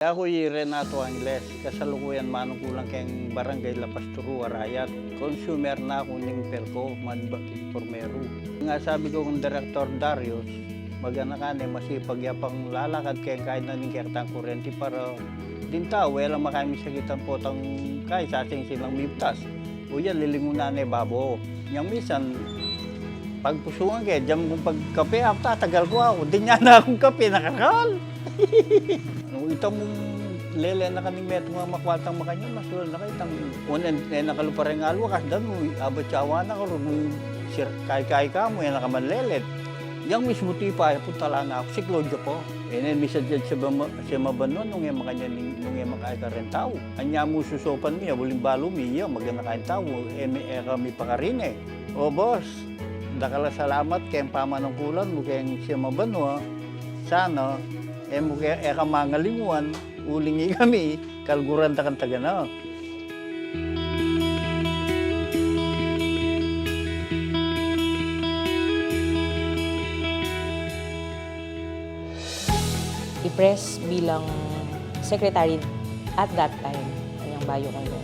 Ako Renato Angles, kasalukuyan manungkulang kayong barangay La Pasturu, Arayat. Consumer na ako ng Pelco, manbak informero. Nga sabi ko kung Director Darius, magana ka na masipag yapang lalakad kayong kahit na ng kertang kurente para din tao, wala makami sakitan po tang kahit sa ating silang mibtas. O yan, lilingunan na babo. Yang misan, pagpusungan kayo, dyan kung pagkape, ako tatagal ko ako. Di niya na akong kape, nakakal. Ito mong lele na kaming meto nga makwatang makanya, mas wala na kayo. Unan, nakalupa rin nga alwakas, dan mo, abot siyawa na ko, kay ka mo, yan nakamanlelet. Yang mismo tipa, punta lang ako, si Claudio po. And then, misa dyan siya mabanon, nung yung makanya, nung yung makaya rin tao. Anya mo susopan niya, waling balo niya, maganda kain tao, kami pa ka rin eh. O boss, dakala salamat kayong pamanungkulan mo, kayong siya mabano, sana, mo kaya mangalinguan, ulingi kami, kalguran takan taga na. I-press bilang secretary at that time, kanyang bayo kayo.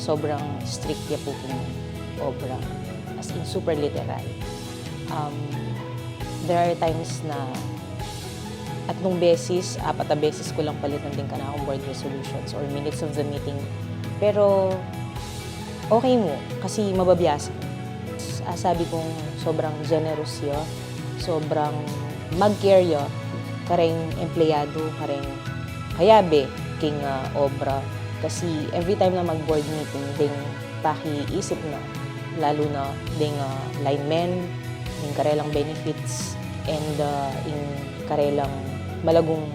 Sobrang strict niya po kung obra, as in super literal. There are times na at nung beses, 4 na beses ko lang palitan din ka na akong board resolutions or minutes of the meeting. Pero okay mo, kasi mababiyasa. Sabi kong sobrang generous yo, sobrang mag-care yo, kareng empleyado, kareng kayabe, king obra. Kasi every time na mag-board meeting, ding pakiisip na, lalo na ding linemen, ding karelang benefits, and in karelang malagong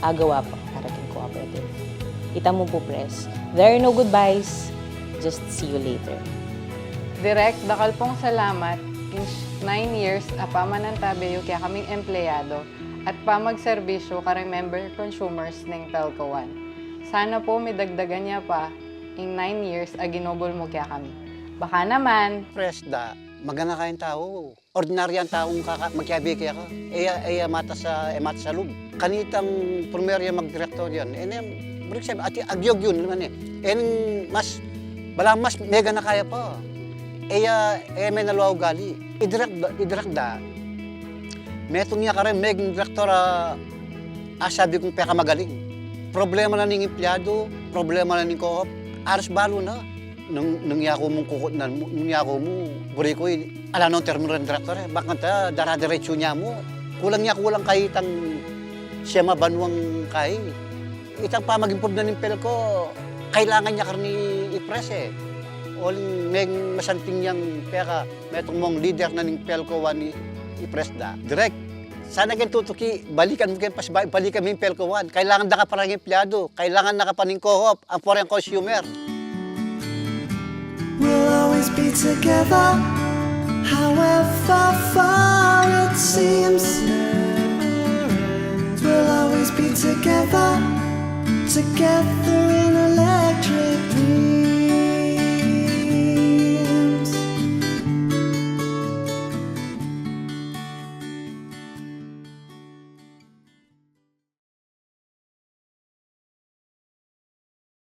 agawa pa para king cooperative. Kita mo po, Pres. There are no goodbyes. Just see you later. Direct, dakal pong salamat. In 9 years, apamanan tabeyo kaya kaming empleyado at pamagserbisyo karang member consumers ng Pelco 1. Sana po may dagdagan niya pa in 9 years aginobol mo kaya kami. Baka naman, Presda, magana kayong tao. Ordinaryang taong magkabi kaya ka. Mata sa loob. Kanitang primerya mag-director yan. Ati agyog yun naman eh. Mas, bala mas mega na kaya pa. May naluaw gali. Idirect da. Metong niya ka rin, may director, sabi kong peka magaling. Problema na ng empleyado, problema na ng co-op, aras balo na. Nung yako mong kukot na, nung yako mo, buri ko, ala nung termo rin director eh, bakit daradiretso niya mo. Kulang kayo itang siya mabanwang kayo. Itang pamag-improve na ng Pelco, kailangan niya karni i-press eh. Oling may masanting niyang peka, metong mong leader na ng Pelco 1 i-press da. Direct, sana kayo tutuki, balikan mo kayo, balikan mo yung Pelco 1. Kailangan na ka parang empleyado, kailangan na ka pa ng co-op, ang foreign consumer. We'll always be together, however far it seems. We'll always be together, together in a